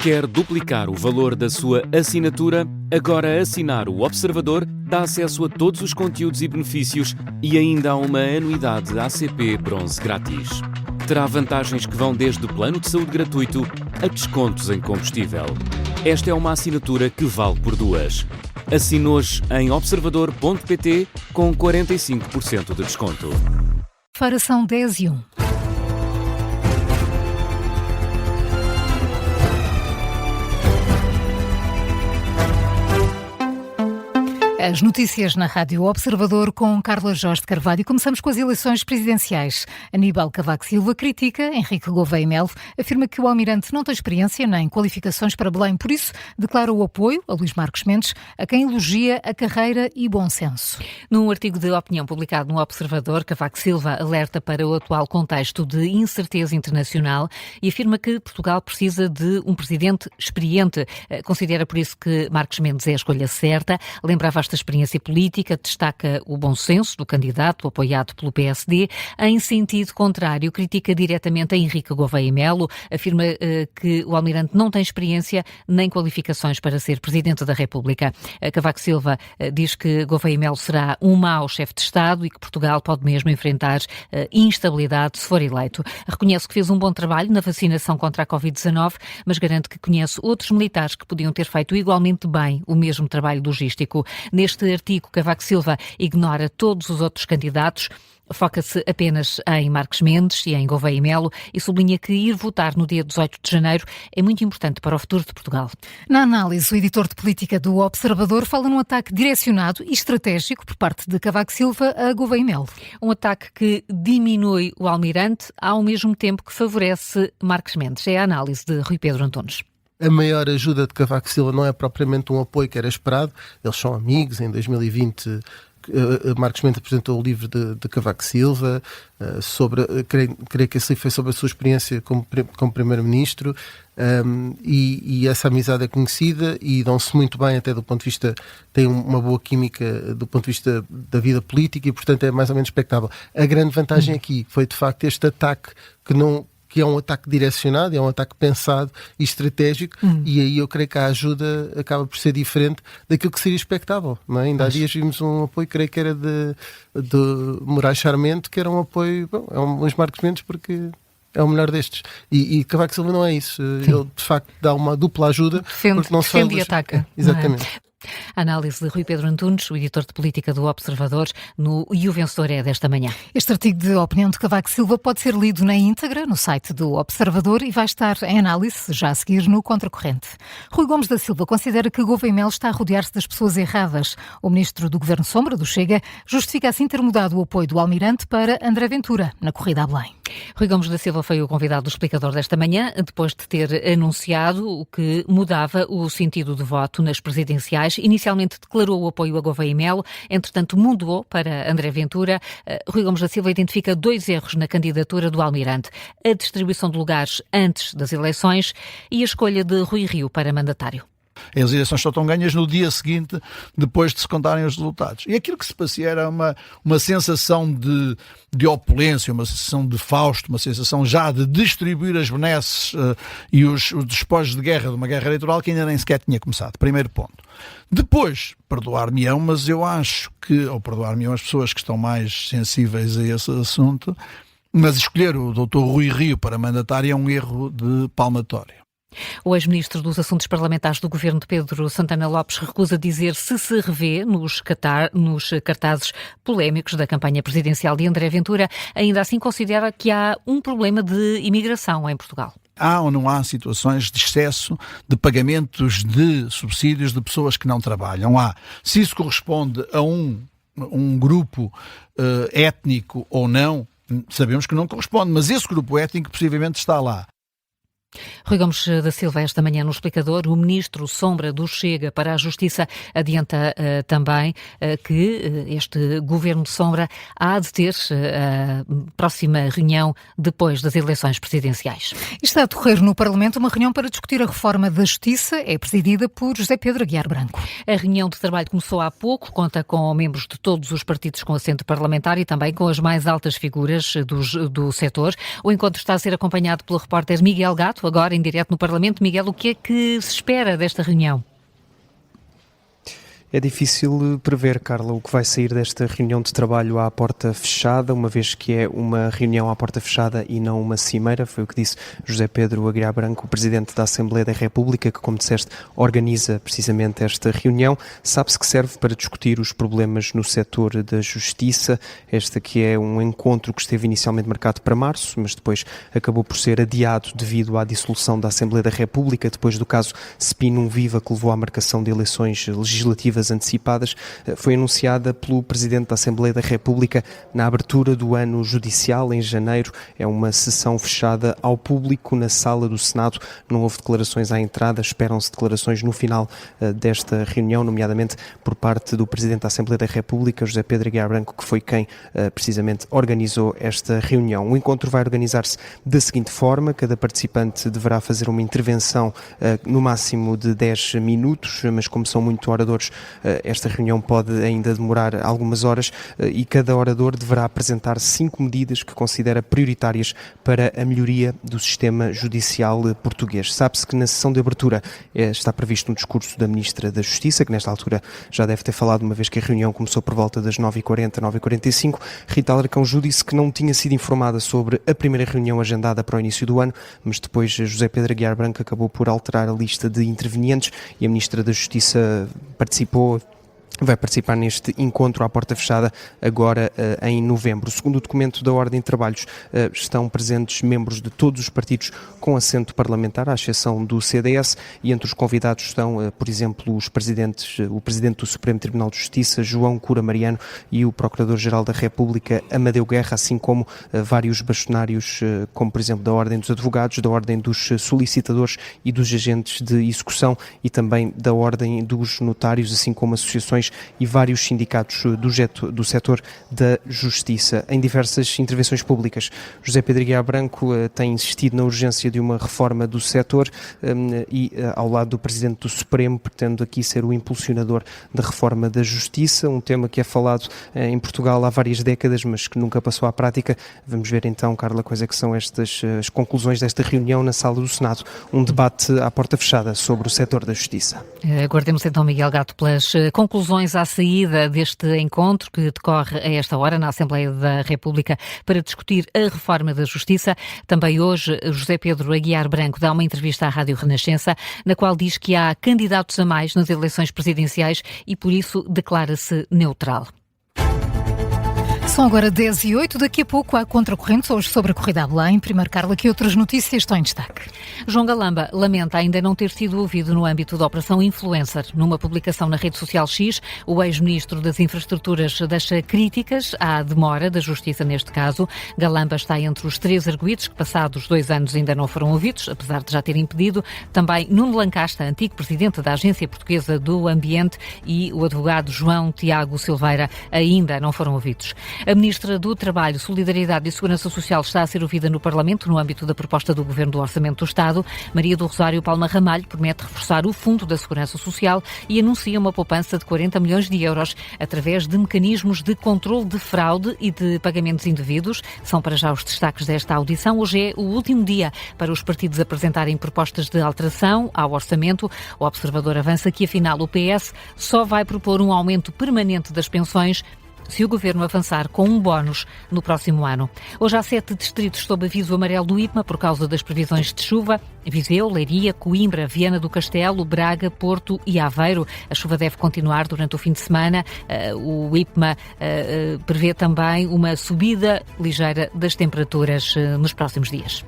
Quer duplicar o valor da sua assinatura? Agora assinar o Observador dá acesso a todos os conteúdos e benefícios e ainda há uma anuidade ACP Bronze grátis. Terá vantagens que vão desde plano de saúde gratuito a descontos em combustível. Esta é uma assinatura que vale por duas. Assine hoje em observador.pt com 45% de desconto. Fora são 10:01. As notícias na Rádio Observador com Carla Jorge de Carvalho. Começamos com as eleições presidenciais. Aníbal Cavaco Silva critica Henrique Gouveia Melo, afirma que o almirante não tem experiência nem qualificações para Belém, por isso declara o apoio a Luís Marcos Mendes, a quem elogia a carreira e bom senso. Num artigo de opinião publicado no Observador, Cavaco Silva alerta para o atual contexto de incerteza internacional e afirma que Portugal precisa de um presidente experiente. Considera por isso que Marcos Mendes é a escolha certa. Lembra a vasta experiência política, destaca o bom senso do candidato apoiado pelo PSD. Em sentido contrário, critica diretamente a Henrique Gouveia Melo, afirma que o almirante não tem experiência nem qualificações para ser Presidente da República. Cavaco Silva diz que Gouveia Melo será um mau chefe de Estado e que Portugal pode mesmo enfrentar instabilidade se for eleito. Reconhece que fez um bom trabalho na vacinação contra a Covid-19, mas garante que conhece outros militares que podiam ter feito igualmente bem o mesmo trabalho logístico. Neste artigo, Cavaco Silva ignora todos os outros candidatos, foca-se apenas em Marcos Mendes e em Gouveia Melo e sublinha que ir votar no dia 18 de janeiro é muito importante para o futuro de Portugal. Na análise, o editor de política do Observador fala num ataque direcionado e estratégico por parte de Cavaco Silva a Gouveia Melo. Um ataque que diminui o almirante ao mesmo tempo que favorece Marcos Mendes. É a análise de Rui Pedro Antunes. A maior ajuda de Cavaco Silva não é propriamente um apoio que era esperado. Eles são amigos. Em 2020, Marcos Mendes apresentou o livro de Cavaco Silva creio que esse livro foi sobre a sua experiência como Primeiro-Ministro, e essa amizade é conhecida e dão-se muito bem até do ponto de vista, têm uma boa química do ponto de vista da vida política e, portanto, é mais ou menos expectável. A grande vantagem aqui foi, de facto, este ataque que é um ataque direcionado, é um ataque pensado e estratégico, e aí eu creio que a ajuda acaba por ser diferente daquilo que seria expectável, não é? Ainda há dias vimos um apoio, creio que era de Moraes Charmente, que era um apoio, é uns Marcos Mendes porque é o melhor destes. E Cavaco Silva não é isso. Ele, de facto, dá uma dupla ajuda. Defende e ataca. Exatamente. A análise de Rui Pedro Antunes, o editor de política do Observador, no E o Vencedor é desta manhã. Este artigo de opinião de Cavaco Silva pode ser lido na íntegra no site do Observador e vai estar em análise já a seguir no Contracorrente. Rui Gomes da Silva considera que Gouveia Melo está a rodear-se das pessoas erradas. O ministro do Governo Sombra, do Chega, justifica assim ter mudado o apoio do almirante para André Ventura, na corrida a Belém. Rui Gomes da Silva foi o convidado do explicador desta manhã, depois de ter anunciado o que mudava o sentido de voto nas presidenciais. Inicialmente declarou o apoio a Gouveia Melo, entretanto mudou para André Ventura. Rui Gomes da Silva identifica 2 erros na candidatura do almirante: a distribuição de lugares antes das eleições e a escolha de Rui Rio para mandatário. As eleições só estão ganhas no dia seguinte, depois de se contarem os resultados. E aquilo que se passeia era uma sensação de opulência, uma sensação de Fausto, uma sensação já de distribuir as benesses e os despojos de guerra, de uma guerra eleitoral que ainda nem sequer tinha começado. Primeiro ponto. Depois, perdoar-me-ão, mas eu acho que, ou perdoar-me-ão as pessoas que estão mais sensíveis a esse assunto, mas escolher o Dr. Rui Rio para mandatário é um erro de palmatória. O ex-ministro dos Assuntos Parlamentares do governo de Pedro Santana Lopes recusa dizer se revê nos cartazes polémicos da campanha presidencial de André Ventura. Ainda assim considera que há um problema de imigração em Portugal. Há ou não há situações de excesso de pagamentos de subsídios de pessoas que não trabalham? Há. Se isso corresponde a um grupo étnico ou não, sabemos que não corresponde, mas esse grupo étnico possivelmente está lá. Rui Gomes da Silva, esta manhã no Explicador, o ministro Sombra do Chega para a Justiça adianta também que este governo de Sombra há de ter a próxima reunião depois das eleições presidenciais. Está a decorrer no Parlamento uma reunião para discutir a reforma da Justiça, é presidida por José Pedro Aguiar Branco. A reunião de trabalho começou há pouco, conta com membros de todos os partidos com assento parlamentar e também com as mais altas figuras do setor. O encontro está a ser acompanhado pelo repórter Miguel Gato, Parlamento, agora em direto no Parlamento. Miguel, o que é que se espera desta reunião? É difícil prever, Carla, o que vai sair desta reunião de trabalho à porta fechada, uma vez que é uma reunião à porta fechada e não uma cimeira. Foi o que disse José Pedro Aguiar Branco, o Presidente da Assembleia da República, que, como disseste, organiza precisamente esta reunião. Sabe-se que serve para discutir os problemas no setor da justiça. Este que é um encontro que esteve inicialmente marcado para março, mas depois acabou por ser adiado devido à dissolução da Assembleia da República, depois do caso Spinum Viva, que levou à marcação de eleições legislativas antecipadas. Foi anunciada pelo Presidente da Assembleia da República na abertura do ano judicial, em janeiro. É uma sessão fechada ao público na sala do Senado. Não houve declarações à entrada, esperam-se declarações no final desta reunião, nomeadamente por parte do Presidente da Assembleia da República, José Pedro Aguiar Branco, que foi quem precisamente organizou esta reunião. O encontro vai organizar-se da seguinte forma: cada participante deverá fazer uma intervenção no máximo de 10 minutos, mas como são muito oradores, esta reunião pode ainda demorar algumas horas e cada orador deverá apresentar 5 medidas que considera prioritárias para a melhoria do sistema judicial português. Sabe-se que na sessão de abertura está previsto um discurso da Ministra da Justiça, que nesta altura já deve ter falado, uma vez que a reunião começou por volta das 9h40, 9h45. Rita Alarcão-Ju disse que não tinha sido informada sobre a primeira reunião agendada para o início do ano, mas depois José Pedro Aguiar Branco acabou por alterar a lista de intervenientes e a Ministra da Justiça vai participar neste encontro à porta fechada agora em novembro. Segundo o documento da Ordem de Trabalhos, estão presentes membros de todos os partidos com assento parlamentar, à exceção do CDS, e entre os convidados estão, por exemplo, o Presidente do Supremo Tribunal de Justiça, João Cura Mariano, e o Procurador-Geral da República, Amadeu Guerra, assim como vários bastonários, como por exemplo da Ordem dos Advogados, da Ordem dos Solicitadores e dos Agentes de Execução e também da Ordem dos Notários, assim como associações e vários sindicatos do setor da justiça. Em diversas intervenções públicas, José Pedro Aguiar Branco tem insistido na urgência de uma reforma do setor e, ao lado do Presidente do Supremo, pretende aqui ser o impulsionador da reforma da justiça, um tema que é falado em Portugal há várias décadas, mas que nunca passou à prática. Vamos ver então, Carla, quais é que são as conclusões desta reunião na sala do Senado, um debate à porta fechada sobre o setor da justiça. Aguardemos então, Miguel Gato, pelas conclusões à saída deste encontro que decorre a esta hora na Assembleia da República para discutir a reforma da Justiça. Também hoje, José Pedro Aguiar Branco dá uma entrevista à Rádio Renascença, na qual diz que há candidatos a mais nas eleições presidenciais e, por isso, declara-se neutral. São agora 10h08, daqui a pouco há contracorrentes hoje sobre a corrida a Belém. Primeiro, Carla, que outras notícias estão em destaque? João Galamba lamenta ainda não ter sido ouvido no âmbito da Operação Influencer. Numa publicação na rede social X, o ex-ministro das Infraestruturas deixa críticas à demora da Justiça neste caso. Galamba está entre os 3 arguidos que, passados 2 anos, ainda não foram ouvidos, apesar de já terem impedido. Também Nuno Lancasta, antigo presidente da Agência Portuguesa do Ambiente, e o advogado João Tiago Silveira ainda não foram ouvidos. A Ministra do Trabalho, Solidariedade e Segurança Social está a ser ouvida no Parlamento no âmbito da proposta do Governo do Orçamento do Estado. Maria do Rosário Palma Ramalho promete reforçar o Fundo da Segurança Social e anuncia uma poupança de 40 milhões de euros através de mecanismos de controle de fraude e de pagamentos indevidos. São para já os destaques desta audição. Hoje é o último dia para os partidos apresentarem propostas de alteração ao orçamento. O Observador avança que, afinal, o PS só vai propor um aumento permanente das pensões se o Governo avançar com um bónus no próximo ano. Hoje há 7 distritos sob aviso amarelo do IPMA por causa das previsões de chuva: Viseu, Leiria, Coimbra, Viana do Castelo, Braga, Porto e Aveiro. A chuva deve continuar durante o fim de semana. O IPMA prevê também uma subida ligeira das temperaturas nos próximos dias.